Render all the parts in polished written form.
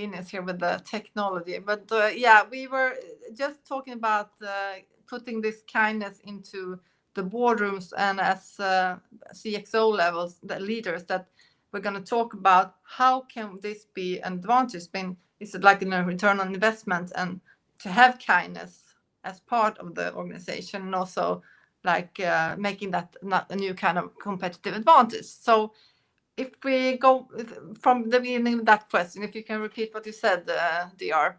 genius here with the technology. But yeah, we were just talking about putting this kindness into the boardrooms and as CXO levels, the leaders, that we're going to talk about how can this be an advantage. Is it like a return on investment, and to have kindness as part of the organization, and also like making that not a new kind of competitive advantage. So if we go from the beginning of that question, if you can repeat what you said, DR.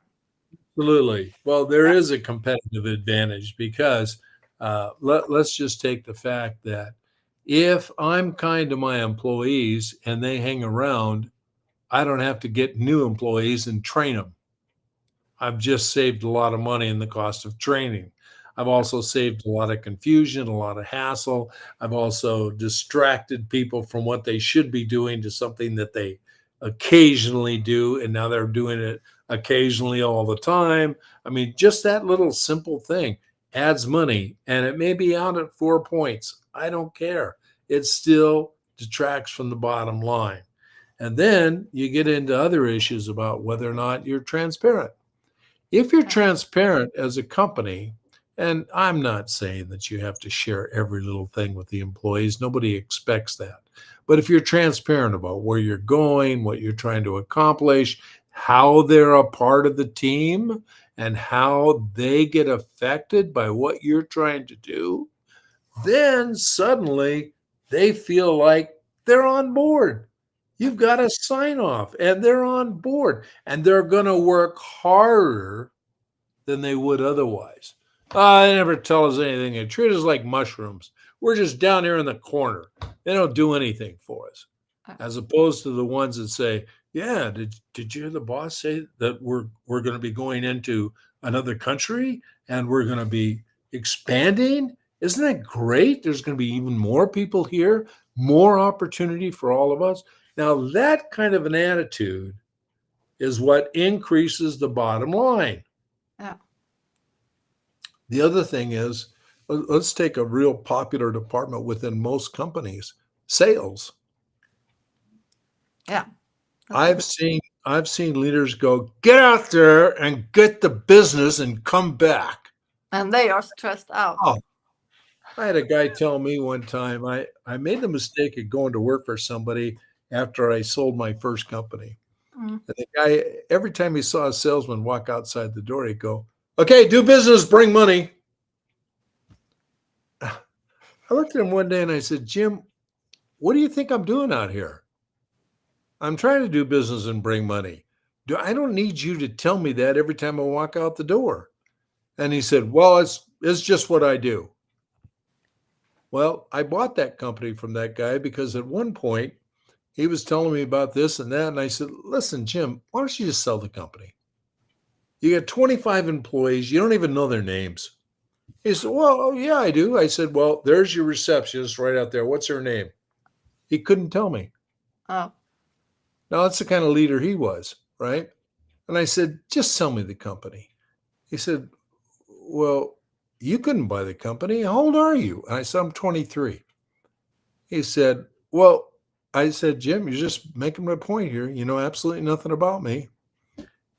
Absolutely. Well, there Yeah. is a competitive advantage because let's just take the fact that if I'm kind to my employees and they hang around, I don't have to get new employees and train them. I've just saved a lot of money in the cost of training. I've also saved a lot of confusion, a lot of hassle. I've also distracted people from what they should be doing to something that they occasionally do, and now they're doing it occasionally all the time. I mean, just that little simple thing adds money, and it may be out at 4 points. I don't care. It still detracts from the bottom line. And then you get into other issues about whether or not you're transparent. If you're transparent as a company, and I'm not saying that you have to share every little thing with the employees, nobody expects that. But if you're transparent about where you're going, what you're trying to accomplish, how they're a part of the team, and how they get affected by what you're trying to do, then suddenly they feel like they're on board. You've got a sign off and they're on board and they're going to work harder than they would otherwise. They never tell us anything. They treat us like mushrooms. We're just down here in the corner. They don't do anything for us. As opposed to the ones that say, yeah, did you hear the boss say that we're going to be going into another country and we're going to be expanding? Isn't that great? There's going to be even more people here, more opportunity for all of us. Now, that kind of an attitude is what increases the bottom line. Yeah. The other thing is, let's take a real popular department within most companies, sales. Yeah. I've seen leaders go, get out there and get the business and come back. And they are stressed out. Oh, I had a guy tell me one time, I made the mistake of going to work for somebody after I sold my first company. Mm. And the guy, every time he saw a salesman walk outside the door, he'd go, okay, do business, bring money. I looked at him one day and I said, Jim, what do you think I'm doing out here? I'm trying to do business and bring money. I don't need you to tell me that every time I walk out the door. And he said, well, it's just what I do. Well, I bought that company from that guy because at one point he was telling me about this and that. And I said, listen, Jim, why don't you just sell the company? You got 25 employees. You don't even know their names. He said, well, yeah, I do. I said, well, there's your receptionist right out there. What's her name? He couldn't tell me. Oh. Now, that's the kind of leader he was, right? And I said, just sell me the company. He said, well, you couldn't buy the company. How old are you? And I said, I'm 23. He said, well, I said, Jim, you're just making my point here. You know absolutely nothing about me.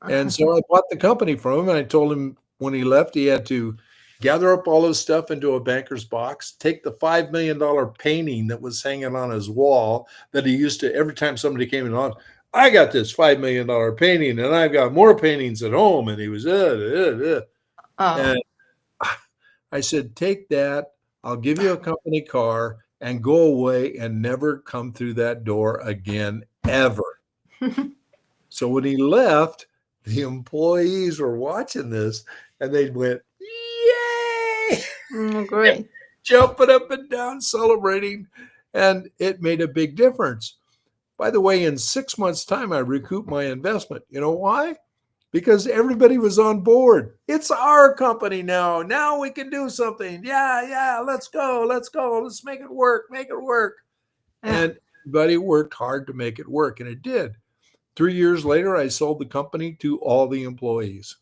And so I bought the company from him. And I told him when he left, he had to gather up all his stuff into a banker's box, take the $5 million painting that was hanging on his wall that he used to, every time somebody came in on, I got this $5 million painting and I've got more paintings at home. And he was, And I said, take that. I'll give you a company car and go away and never come through that door again, ever. So when he left, the employees were watching this and they went, yay! Great. Jumping up and down, celebrating. And it made a big difference. By the way, in 6 months' time, I recouped my investment. You know why? Because everybody was on board. It's our company now. Now we can do something. Yeah, let's go. Let's make it work. And everybody worked hard to make it work, and it did. 3 years later, I sold the company to all the employees.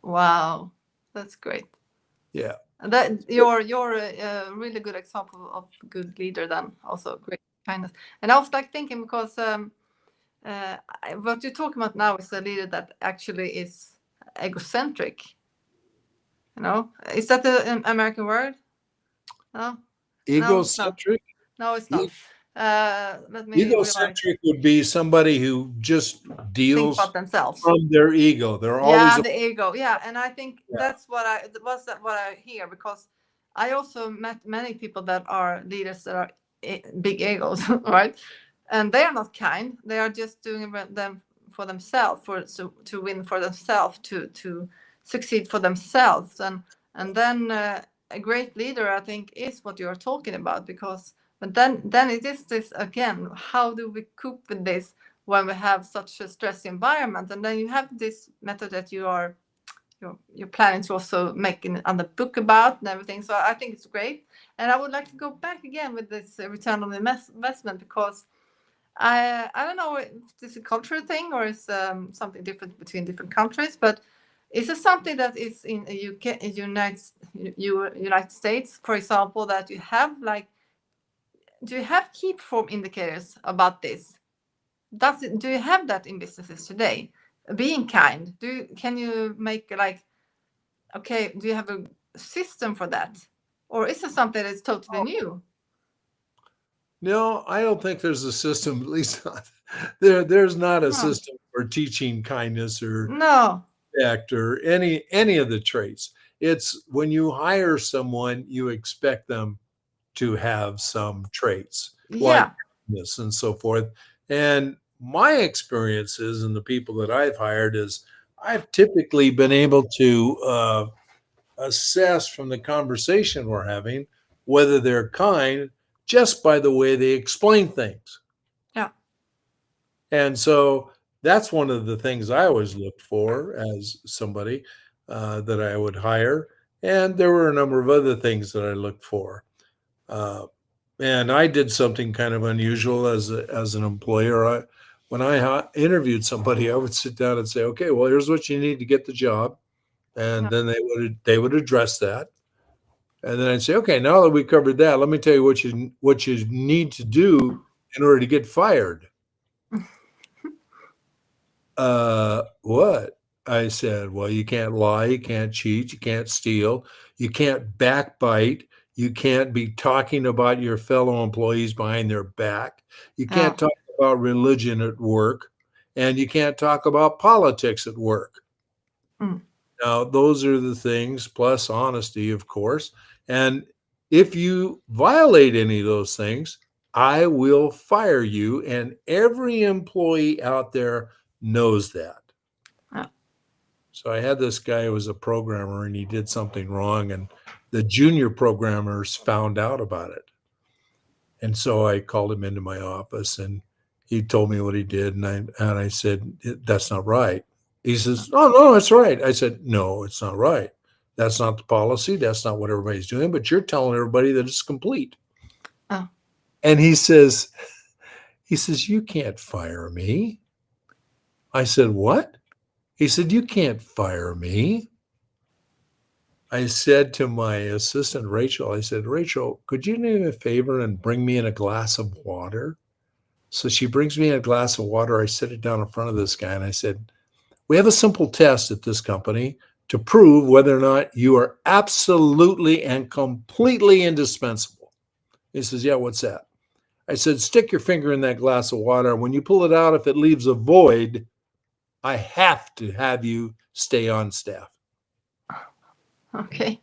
Wow, that's great. Yeah. That you're a really good example of good leader. Then also great kindness. And I was like thinking because what you're talking about now is a leader that actually is egocentric. You know, is that an American word? No, no, it's not. Egocentric. No, it's not. E- Let me realize. Egocentric would be somebody who just Think deals about themselves. from their ego. They're always Yeah, the ego. Yeah, and I think Yeah. that's what I hear, because I also met many people that are leaders that are big egos, right? And they are not kind. They are just doing them for themselves, to win for themselves, to succeed for themselves, and then a great leader, I think, is what you are talking about, because but then it is this again. How do we cope with this when we have such a stressy environment? And then you have this method that you're planning to also make another book about and everything. So I think it's great. And I would like to go back again with this return on investment, because I don't know if this is a cultural thing or is something different between different countries, but is it something that is in the UK, United States, for example, that you have like, do you have key performance indicators about this? Do you have that in businesses today? Being kind. Can you make like, okay, do you have a system for that? Or is it something that's totally new? No, I don't think there's a system, at least not there's not a No. system for teaching kindness or No. respect or any of the traits. It's when you hire someone, you expect them to have some traits like Yeah. kindness and so forth. And my experiences and the people that I've hired is I've typically been able to assess from the conversation we're having whether they're kind just by the way they explain things. Yeah. And so that's one of the things I always looked for as somebody that I would hire. And there were a number of other things that I looked for. And I did something kind of unusual as an employer. When I interviewed somebody, I would sit down and say, "Okay, well, here's what you need to get the job," and then they would address that. And then I'd say, "Okay, now that we covered that, let me tell you what you need to do in order to get fired." What? I said, "Well, you can't lie, you can't cheat, you can't steal, you can't backbite, you can't be talking about your fellow employees behind their back, you can't talk about religion at work, and you can't talk about politics at work." Mm. Now, those are the things, plus honesty, of course. And if you violate any of those things, I will fire you. And every employee out there knows that. Yeah. So I had this guy who was a programmer and he did something wrong, and the junior programmers found out about it. And so I called him into my office and he told me what he did. And I said, "That's not right." He says, "Oh, no, it's right." I said, "No, it's not right. That's not the policy. That's not what everybody's doing, but you're telling everybody that it's complete." Oh. And he says, "You can't fire me." I said, "What?" He said, "You can't fire me." I said to my assistant, Rachel, I said, "Rachel, could you do me a favor and bring me in a glass of water?" So she brings me a glass of water. I set it down in front of this guy and I said, "We have a simple test at this company to prove whether or not you are absolutely and completely indispensable." He says, "Yeah, what's that?" I said, "Stick your finger in that glass of water. When you pull it out, if it leaves a void, I have to have you stay on staff." Okay.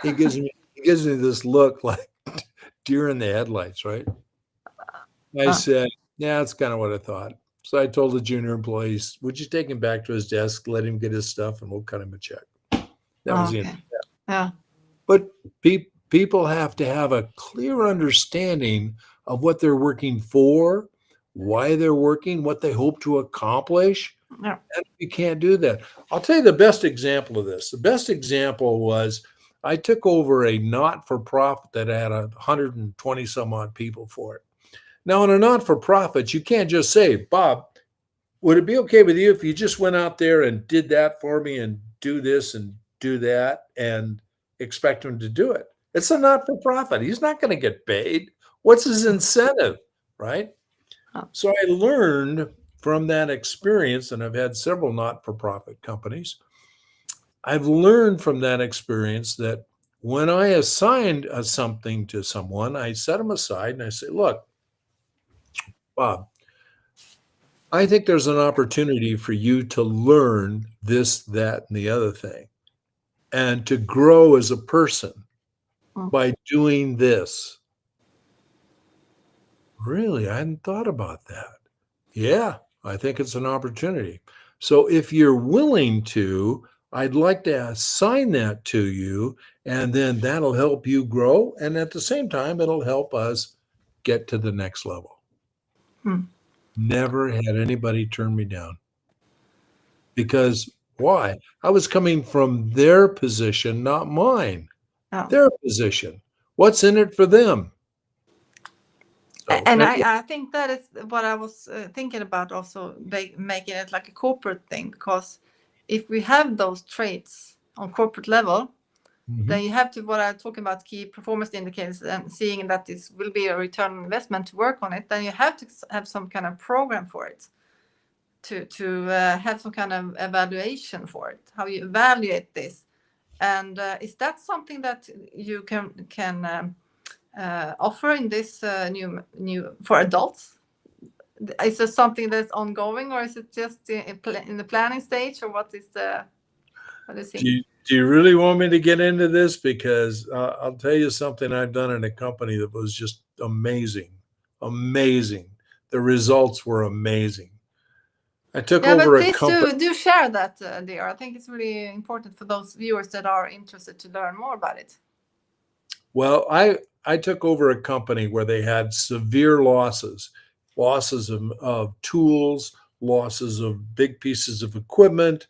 He gives me this look like deer in the headlights, right? I said, "Yeah, that's kind of what I thought." So I told the junior employees, "Would you take him back to his desk, let him get his stuff, and we'll cut him a check." That was the end. Okay. Yeah. But people have to have a clear understanding of what they're working for, why they're working, what they hope to accomplish. Yeah. And you can't do that. I'll tell you the best example of this. The best example was I took over a not-for-profit that had 120 some odd people for it. Now, in a not-for-profit, you can't just say, "Bob, would it be okay with you if you just went out there and did that for me and do this and do that and expect him to do it?" It's a not-for-profit. He's not going to get paid. What's his incentive, right? Oh. So I learned from that experience, and I've had several not-for-profit companies, I've learned from that experience that when I assigned something to someone, I set them aside and I say, look, Bob, I think there's an opportunity for you to learn this, that, and the other thing, and to grow as a person Mm. by doing this. Really? I hadn't thought about that. Yeah, I think it's an opportunity. So if you're willing to, I'd like to assign that to you, and then that'll help you grow. And at the same time, it'll help us get to the next level. Mm. Never had anybody turn me down. Because why? I was coming from their position, not mine. Yeah. Their position. What's in it for them? So And that's I think that is what I was thinking about also, making it like a corporate thing, because if we have those traits on corporate level, then you have to, what I'm talking about, key performance indicators, and seeing that this will be a return on investment to work on it, then you have to have some kind of program for it, to have some kind of evaluation for it, how you evaluate this. And is that something that you can offer in this new for adults? Is there something that's ongoing, or is it just in the planning stage, or what do you think? Do you really want me to get into this? Because I'll tell you something I've done in a company that was just amazing. Amazing. The results were amazing. I took Yeah, over but a please company. do share that, dear. I think it's really important for those viewers that are interested to learn more about it. Well, I took over a company where they had severe losses, losses of tools, losses of big pieces of equipment.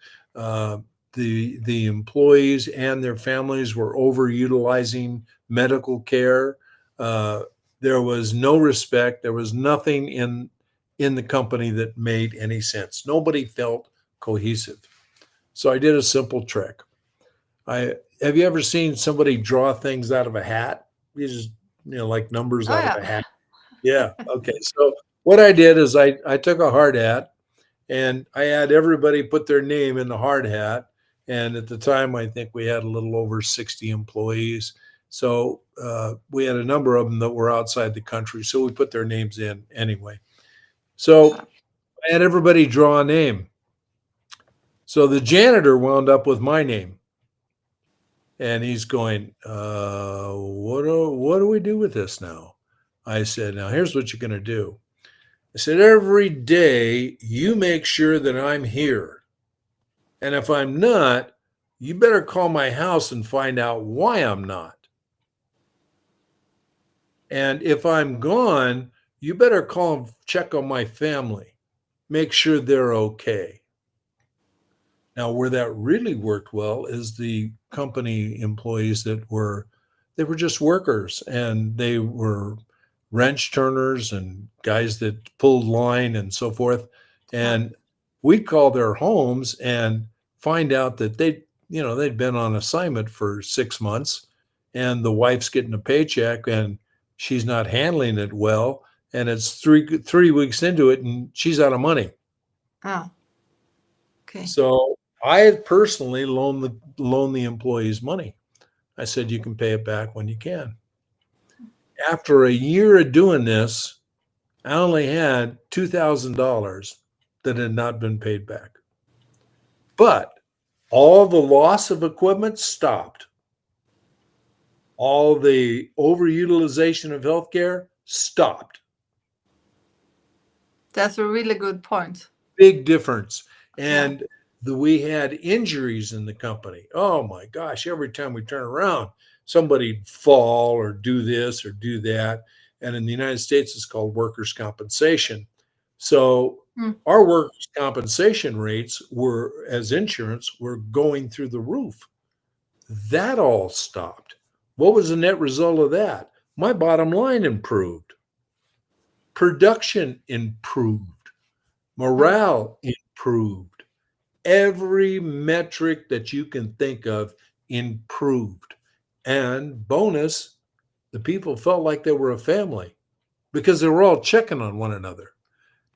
The employees and their families were overutilizing medical care. Uh, there was no respect. There was nothing in the company that made any sense. Nobody felt cohesive. So I did a simple trick. I Have you ever seen somebody draw things out of a hat? You just, like numbers Oh out of yeah. a hat. Yeah. Okay. So what I did is I took a hard hat and I had everybody put their name in the hard hat. And at the time, I think we had a little over 60 employees. So we had a number of them that were outside the country. So we put their names in anyway. So I had everybody draw a name. So the janitor wound up with my name. And he's going, what do we do with this now? I said, now here's what you're going to do. I said, every day you make sure that I'm here. And if I'm not, you better call my house and find out why I'm not. And if I'm gone, you better call and check on my family. Make sure they're okay. Now, where that really worked well is the company employees they were just workers and they were wrench turners and guys that pulled line and so forth. And we'd call their homes and find out that they'd been on assignment for 6 months and the wife's getting a paycheck and she's not handling it well. And it's three weeks into it and she's out of money. Oh, okay. So I personally loaned the employees money. I said, you can pay it back when you can. After a year of doing this, I only had $2,000 that had not been paid back. But all the loss of equipment stopped. All the overutilization of healthcare stopped. That's a really good point. Big difference. And we had injuries in the company. Oh my gosh, every time we turn around, somebody'd fall or do this or do that. And in the United States, it's called workers' compensation. So our workers' compensation rates as insurance, were going through the roof. That all stopped. What was the net result of that? My bottom line improved. Production improved. Morale improved. Every metric that you can think of improved. And bonus, the people felt like they were a family because they were all checking on one another.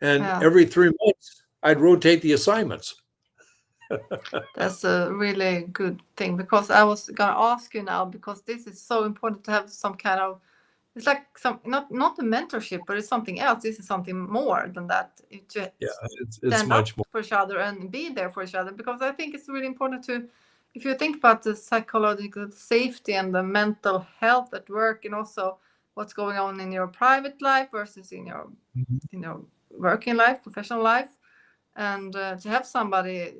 And Yeah, every 3 months, I'd rotate the assignments. that's a really good thing, because I was gonna ask you now, because this is so important to have some kind of, it's like some, not a mentorship, but it's something else. This is something more than that. To Yeah, it's stand up much more. for each other and be there for each other, because I think it's really important to, if you think about the psychological safety and the mental health at work, and also what's going on in your private life versus Mhm. in your working life, professional life, and to have somebody,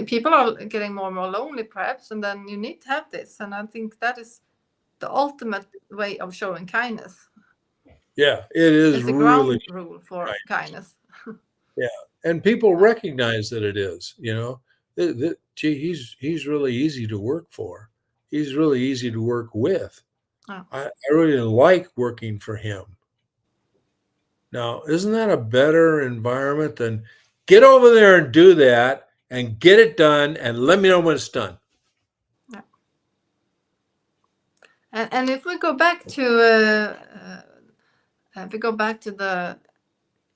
people are getting more and more lonely perhaps, and then you need to have this, and I think that is the ultimate way of showing kindness. Yeah, it is It's a really ground rule for right. kindness. Yeah, and people Yeah, recognize that it is. Gee, he's really easy to work for. He's really easy to work with. yeah, I really like working for him. Now, isn't that a better environment than get over there and do that and get it done and let me know when it's done? yeah. And if we go back to if we go back to the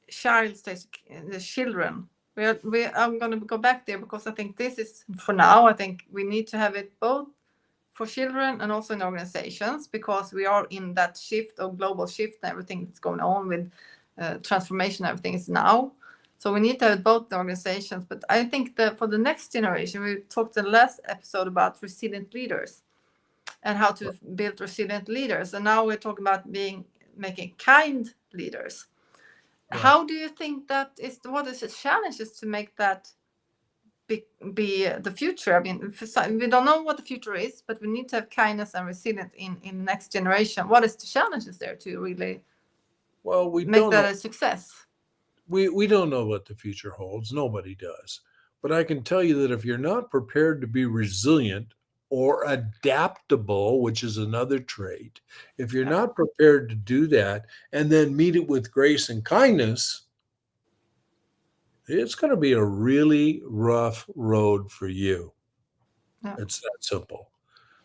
child stage, the children, I'm going to go back there, because I think this is for now. I think we need to have it both for children and also in organizations, because we are in that shift of global shift and everything that's going on with transformation. Everything is now. So we need to have both the organizations. But I think that for the next generation, we talked in the last episode about resilient leaders and how to build resilient leaders. And now we're talking about making kind leaders. Yeah. How do you think that is? What is the challenges to make that be the future? I mean, we don't know what the future is, but we need to have kindness and resilience in next generation. What is the challenges there to really Well, we make don't that know. a success? We don't know what the future holds. Nobody does. But I can tell you that if you're not prepared to be resilient or adaptable, which is another trait, if you're Yeah, not prepared to do that and then meet it with grace and kindness, it's going to be a really rough road for you. yeah, It's that simple.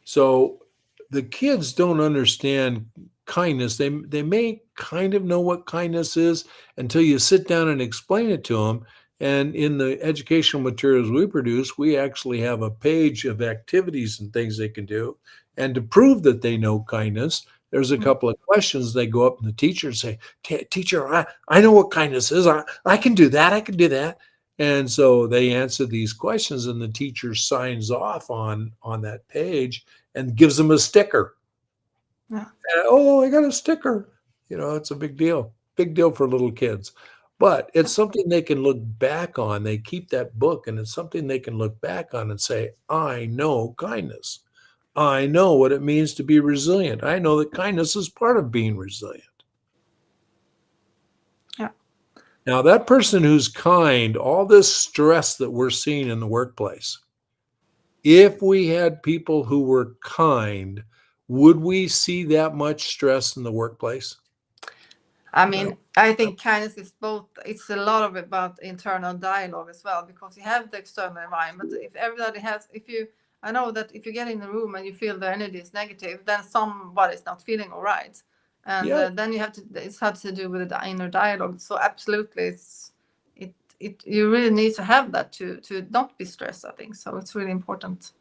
So the kids don't understand kindness. They may kind of know what kindness is until you sit down and explain it to them. And in the educational materials we produce, we actually have a page of activities and things they can do. And to prove that they know kindness, there's a mm, couple of questions. They go up to the teacher and say, Teacher, I know what kindness is. I can do that. I can do that. And so they answer these questions, and the teacher signs off on that page and gives them a sticker. yeah, And, oh, I got a sticker. It's a big deal for little kids. But it's something they can look back on. They keep that book, and it's something they can look back on and say, I know kindness. I know what it means to be resilient. I know that kindness is part of being resilient. yeah. Now, that person who's kind, all this stress that we're seeing in the workplace, if we had people who were kind, would we see that much stress in the workplace? I No. mean, I think kindness is both. It's a lot of about internal dialogue as well, because you have the external environment. If everybody has, if you, I know that if you get in the room and you feel the energy is negative, then somebody's not feeling all right, and Yeah, then you have to. It's had to do with the inner dialogue. So absolutely, you really need to have that to not be stressed. I think so. It's really important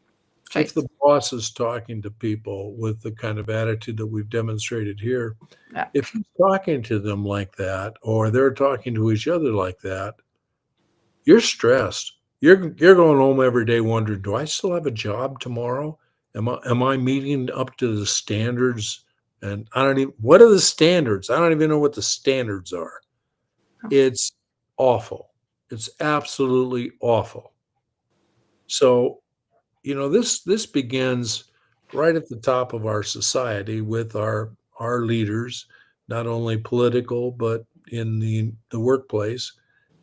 if trait. the boss is talking to people with the kind of attitude that we've demonstrated here, Yeah, if he's talking to them like that, or they're talking to each other like that, you're stressed. You're going home every day wondering, do I still have a job tomorrow? Am I meeting up to the standards? And I don't even what are the standards? I don't even know what the standards are. It's awful. It's absolutely awful. So, this begins right at the top of our society with our leaders, not only political but in the workplace,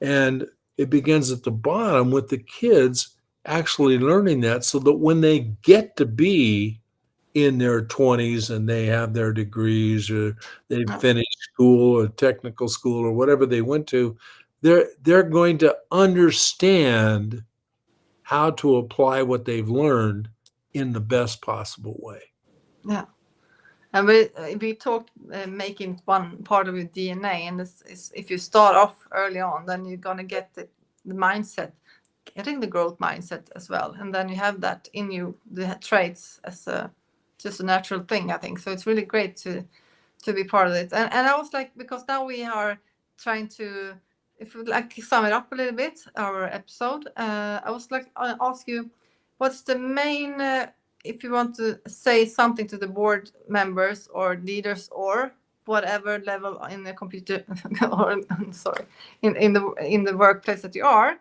and it begins at the bottom with the kids actually learning that, so that when they get to be in their 20s and they have their degrees, or they've yeah, finished school or technical school or whatever they went to, they're going to understand how to apply what they've learned in the best possible way. yeah. And we talked making one part of your DNA, and this is, if you start off early on, then you're gonna get the mindset, getting the growth mindset as well, and then you have that in you, the traits as just a natural thing, I think. So it's really great to be part of it. And I was like, because now we are trying to, if we like sum it up a little bit, our episode, I was like, I'll ask you, what's the main, if you want to say something to the board members or leaders or whatever level in the computer or sorry, in the workplace that you are,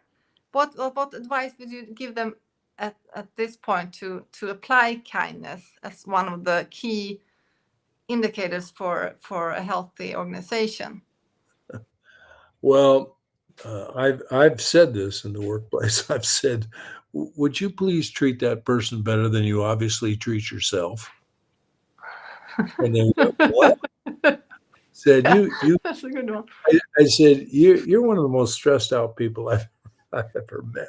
what advice would you give them at this point to apply kindness as one of the key indicators for a healthy organization? Well, I've said this in the workplace. I've said, would you please treat that person better than you obviously treat yourself? And they went, what? Said, Yeah, that's a good one. I said, you're one of the most stressed out people I've ever met.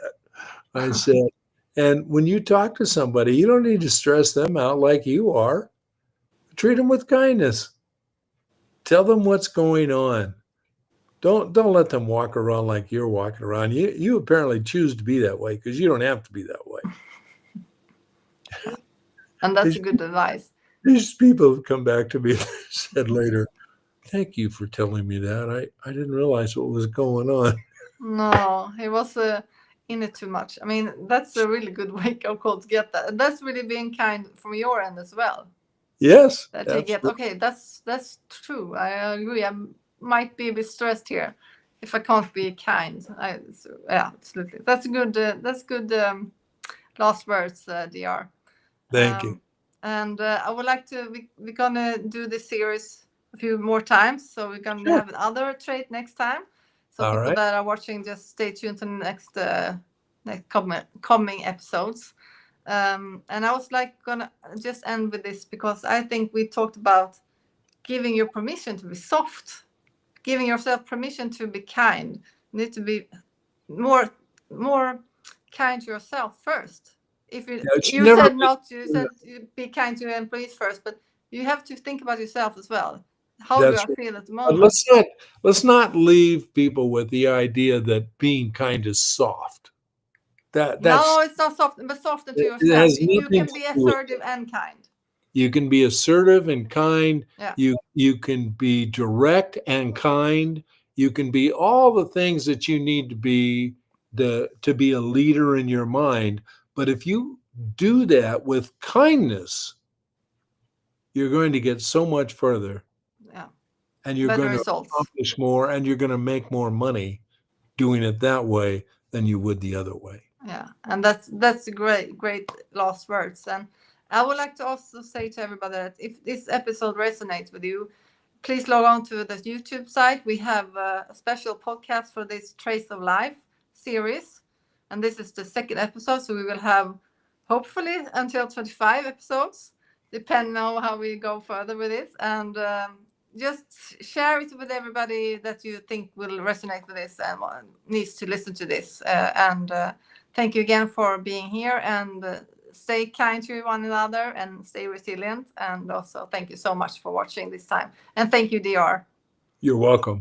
I said, and when you talk to somebody, you don't need to stress them out like you are. Treat them with kindness. Tell them what's going on. Don't let them walk around like you're walking around. You apparently choose to be that way because you don't have to be that way. And that's a good advice. These people have come back to me and said later, thank you for telling me that. I didn't realize what was going on. No, he was in it too much. I mean, that's a really good wake-up call to get that. And that's really being kind from your end as well. Yes. That you get, okay, that's true. I agree. I might be a bit stressed here if I can't be kind. Yeah, absolutely. That's good last words, DR. Thank you. And I would like to, we're gonna do this series a few more times, so we're gonna have another trait next time. So All people right. that are watching, just stay tuned to the next coming episodes. And I was like gonna just end with this because I think we talked about giving your permission to be soft, giving yourself permission to be kind. You need to be more kind to yourself first. If you said not, you said be kind to your employees first, but you have to think about yourself as well. How do I feel at the moment? Let's not leave people with the idea that being kind is soft. No, it's not soft, but softer to yourself. You can be assertive and kind. You can be assertive and kind. Yeah. You can be direct and kind. You can be all the things that you need to be a leader in your mind. But if you do that with kindness, you're going to get so much further. Yeah. And you're going to accomplish more, and you're going to make more money doing it that way than you would the other way. Yeah, and that's great last words. And I would like to also say to everybody that if this episode resonates with you, please log on to the YouTube site. We have a special podcast for this Trace of Life series, and this is the second episode. So we will have hopefully until 25 episodes, depending on how we go further with this. And just share it with everybody that you think will resonate with this and needs to listen to this. Thank you again for being here, and stay kind to one another and stay resilient. And also thank you so much for watching this time. And thank you, DR. You're welcome.